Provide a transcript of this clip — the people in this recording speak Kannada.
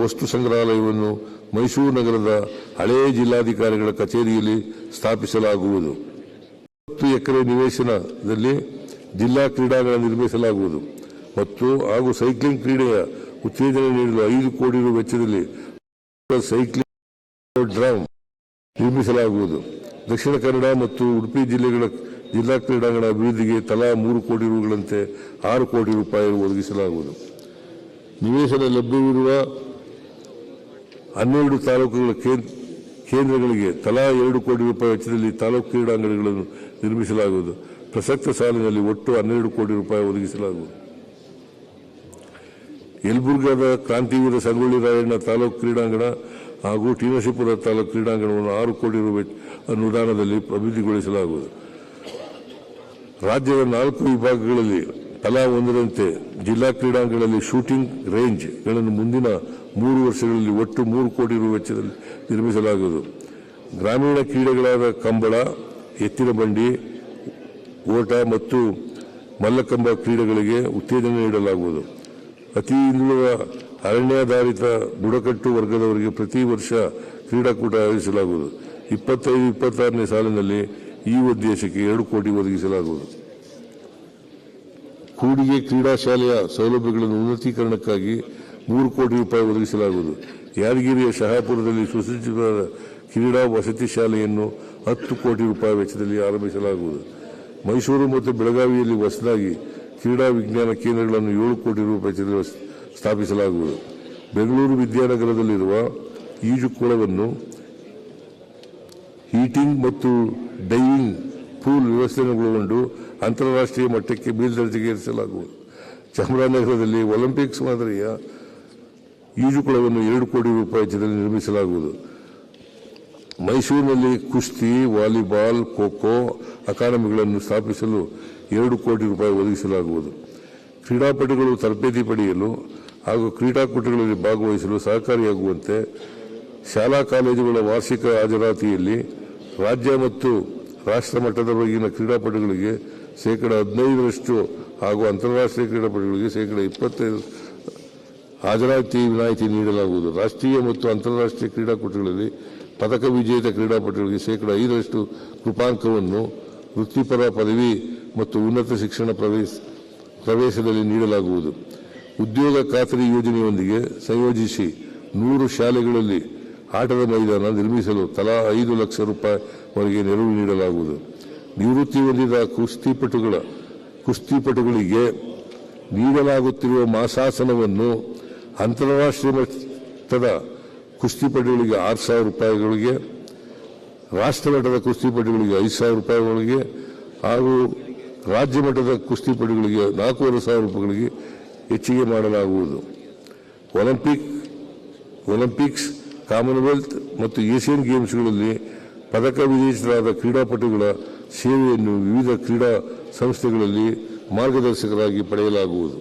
ವಸ್ತು ಸಂಗ್ರಹಾಲಯವನ್ನು ಮೈಸೂರು ನಗರದ ಹಳೆಯ ಜಿಲ್ಲಾಧಿಕಾರಿಗಳ ಕಚೇರಿಯಲ್ಲಿ ಸ್ಥಾಪಿಸಲಾಗುವುದು. 10 ಎಕರೆ ನಿವೇಶನದಲ್ಲಿ ಜಿಲ್ಲಾ ಕ್ರೀಡಾಂಗಣ ನಿರ್ಮಿಸಲಾಗುವುದು ಹಾಗೂ ಸೈಕ್ಲಿಂಗ್ ಕ್ರೀಡೆಯ ಉತ್ತೇಜನ ನೀಡಲು 5 ಕೋಟಿ ರು ವೆಚ್ಚದಲ್ಲಿ ಸೈಕ್ಲಿಂಗ್ ಡ್ರಮ್ ನಿರ್ಮಿಸಲಾಗುವುದು. ದಕ್ಷಿಣ ಕನ್ನಡ ಮತ್ತು ಉಡುಪಿ ಜಿಲ್ಲೆಗಳ ಜಿಲ್ಲಾ ಕ್ರೀಡಾಂಗಣ ಅಭಿವೃದ್ಧಿಗೆ ತಲಾ 3 ಕೋಟಿ ರುಗಳಂತೆ 6 ಕೋಟಿ ರೂಪಾಯಿ ಒದಗಿಸಲಾಗುವುದು. ನಿವೇಶನ ಲಭ್ಯವಿರುವ 12 ತಾಲೂಕುಗಳ ಕೇಂದ್ರಗಳಿಗೆ ತಲಾ 2 ಕೋಟಿ ರೂಪಾಯಿ ವೆಚ್ಚದಲ್ಲಿ ತಾಲೂಕು ಕ್ರೀಡಾಂಗಣಗಳನ್ನು ನಿರ್ಮಿಸಲಾಗುವುದು. ಪ್ರಸಕ್ತ ಸಾಲಿನಲ್ಲಿ ಒಟ್ಟು 12 ಕೋಟಿ ರೂಪಾಯಿ ಒದಗಿಸಲಾಗುವುದು. ಯಲಬುರ್ಗಾದ ಕ್ರಾಂತಿವೀರ ಸಂಗೊಳ್ಳಿ ರಾಯಣ್ಣ ತಾಲೂಕು ಕ್ರೀಡಾಂಗಣ ಹಾಗೂ ಟಿ.ನರಸೀಪುರ ತಾಲೂಕು ಕ್ರೀಡಾಂಗಣವನ್ನು 6 ಕೋಟಿ ರು ಅನುದಾನದಲ್ಲಿ ಅಭಿವೃದ್ಧಿಗೊಳಿಸಲಾಗುವುದು. ರಾಜ್ಯದ 4 ವಿಭಾಗಗಳಲ್ಲಿ ತಲಾ ಒಂದರಂತೆ ಜಿಲ್ಲಾ ಕ್ರೀಡಾಂಗಣಗಳಲ್ಲಿ ಶೂಟಿಂಗ್ ರೇಂಜ್ಗಳನ್ನು ಮುಂದಿನ 3 ವರ್ಷಗಳಲ್ಲಿ ಒಟ್ಟು 3 ಕೋಟಿ ರು ವೆಚ್ಚದಲ್ಲಿ ನಿರ್ಮಿಸಲಾಗುವುದು. ಗ್ರಾಮೀಣ ಕ್ರೀಡೆಗಳಾದ ಕಂಬಳ, ಎತ್ತಿನ ಬಂಡಿ, ಓಟ ಮತ್ತು ಮಲ್ಲಕಂಬ ಕ್ರೀಡೆಗಳಿಗೆ ಉತ್ತೇಜನ ನೀಡಲಾಗುವುದು. ಅತಿ ಹಿಂದುಳಿದ ಅರಣ್ಯಾಧಾರಿತ ಬುಡಕಟ್ಟು ವರ್ಗದವರಿಗೆ ಪ್ರತಿ ವರ್ಷ ಕ್ರೀಡಾಕೂಟ ಆಯೋಜಿಸಲಾಗುವುದು. 25-26ನೇ ಸಾಲಿನಲ್ಲಿ ಈ ಉದ್ದೇಶಕ್ಕೆ 2 ಕೋಟಿ ಒದಗಿಸಲಾಗುವುದು. ಕೂಡಿಗೆ ಕ್ರೀಡಾ ಶಾಲೆಯ ಸೌಲಭ್ಯಗಳನ್ನು ಉನ್ನತೀಕರಣಕ್ಕಾಗಿ 3 ಕೋಟಿ ರೂಪಾಯಿ ಒದಗಿಸಲಾಗುವುದು. ಯಾದಗಿರಿಯ ಶಹಾಪುರದಲ್ಲಿ ಸುಸಜ್ಜಿತವಾದ ಕ್ರೀಡಾ ವಸತಿ ಶಾಲೆಯನ್ನು 10 ಕೋಟಿ ರೂಪಾಯಿ ವೆಚ್ಚದಲ್ಲಿ ಆರಂಭಿಸಲಾಗುವುದು. ಮೈಸೂರು ಮತ್ತು ಬೆಳಗಾವಿಯಲ್ಲಿ ಹೊಸದಾಗಿ ಕ್ರೀಡಾ ವಿಜ್ಞಾನ ಕೇಂದ್ರಗಳನ್ನು 7 ಕೋಟಿ ರೂಪಾಯಿ ವೆಚ್ಚದಲ್ಲಿ ಸ್ಥಾಪಿಸಲಾಗುವುದು. ಬೆಂಗಳೂರು ವಿದ್ಯಾನಗರದಲ್ಲಿರುವ ಈಜುಕೊಳವನ್ನು ಹೀಟಿಂಗ್ ಮತ್ತು ಡೈವಿಂಗ್ ಪೂಲ್ ವ್ಯವಸ್ಥೆಗೊಳಗೊಂಡು ಅಂತಾರಾಷ್ಟ್ರೀಯ ಮಟ್ಟಕ್ಕೆ ಮೇಲ್ದರ್ಜೆಗೆ ಏರಿಸಲಾಗುವುದು. ಚಾಮರಾಜನಗರದಲ್ಲಿ ಒಲಿಂಪಿಕ್ಸ್ ಮಾದರಿಯ ಈಜುಕೊಳವನ್ನು 2 ಕೋಟಿ ರೂಪಾಯಿ ವೆಚ್ಚದಲ್ಲಿ ನಿರ್ಮಿಸಲಾಗುವುದು. ಮೈಸೂರಿನಲ್ಲಿ ಕುಸ್ತಿ, ವಾಲಿಬಾಲ್, ಖೋ-ಖೋ ಅಕಾಡೆಮಿಗಳನ್ನು ಸ್ಥಾಪಿಸಲು 2 ಕೋಟಿ ರೂಪಾಯಿ ಒದಗಿಸಲಾಗುವುದು. ಕ್ರೀಡಾಪಟುಗಳು ತರಬೇತಿ ಪಡೆಯಲು ಹಾಗೂ ಕ್ರೀಡಾಕೂಟಗಳಲ್ಲಿ ಭಾಗವಹಿಸಲು ಸಹಕಾರಿಯಾಗುವಂತೆ ಶಾಲಾ ಕಾಲೇಜುಗಳ ವಾರ್ಷಿಕ ಹಾಜರಾತಿಯಲ್ಲಿ ರಾಜ್ಯ ಮತ್ತು ರಾಷ್ಟ್ರ ಮಟ್ಟದವರೆಗಿನ ಕ್ರೀಡಾಪಟುಗಳಿಗೆ 15% ಹಾಗೂ ಅಂತಾರಾಷ್ಟ್ರೀಯ ಕ್ರೀಡಾಪಟುಗಳಿಗೆ 25% ಹಾಜರಾತಿ ವಿನಾಯಿತಿ ನೀಡಲಾಗುವುದು. ರಾಷ್ಟ್ರೀಯ ಮತ್ತು ಅಂತಾರಾಷ್ಟ್ರೀಯ ಕ್ರೀಡಾಕೂಟಗಳಲ್ಲಿ ಪದಕ ವಿಜೇತ ಕ್ರೀಡಾಪಟುಗಳಿಗೆ 5% ಕೃಪಾಂಕವನ್ನು ವೃತ್ತಿಪರ ಪದವಿ ಮತ್ತು ಉನ್ನತ ಶಿಕ್ಷಣ ಪ್ರವೇಶದಲ್ಲಿ ನೀಡಲಾಗುವುದು. ಉದ್ಯೋಗ ಖಾತರಿ ಯೋಜನೆಯೊಂದಿಗೆ ಸಂಯೋಜಿಸಿ 100 ಶಾಲೆಗಳಲ್ಲಿ ಆಟದ ಮೈದಾನ ನಿರ್ಮಿಸಲು ತಲಾ 5 ಲಕ್ಷ ರೂಪಾಯಿವರೆಗೆ ನೆರವು ನೀಡಲಾಗುವುದು. ನಿವೃತ್ತಿ ಹೊಂದಿದ ಕುಸ್ತಿಪಟುಗಳಿಗೆ ನೀಡಲಾಗುತ್ತಿರುವ ಮಾಸಾಸನವನ್ನು ಅಂತಾರಾಷ್ಟ್ರೀಯ ಮಟ್ಟದ ಕುಸ್ತಿಪಟುಗಳಿಗೆ 6,000 ರೂಪಾಯಿಗಳಿಗೆ, ರಾಷ್ಟ್ರ ಮಟ್ಟದ ಕುಸ್ತಿಪಟುಗಳಿಗೆ 5,000 ರೂಪಾಯಿಗಳಿಗೆ ಹಾಗೂ ರಾಜ್ಯ ಮಟ್ಟದ ಕುಸ್ತಿಪಟುಗಳಿಗೆ 4,500 ರೂಪಾಯಿಗಳಿಗೆ ಹೆಚ್ಚಿಗೆ ಮಾಡಲಾಗುವುದು. ಒಲಿಂಪಿಕ್ಸ್, ಕಾಮನ್ವೆಲ್ತ್ ಮತ್ತು ಏಷ್ಯನ್ ಗೇಮ್ಸ್ಗಳಲ್ಲಿ ಪದಕ ವಿಜೇತರಾದ ಕ್ರೀಡಾಪಟುಗಳ ಸೇವೆಯನ್ನು ವಿವಿಧ ಕ್ರೀಡಾ ಸಂಸ್ಥೆಗಳಲ್ಲಿ ಮಾರ್ಗದರ್ಶಕರಾಗಿ ಪಡೆಯಲಾಗುವುದು.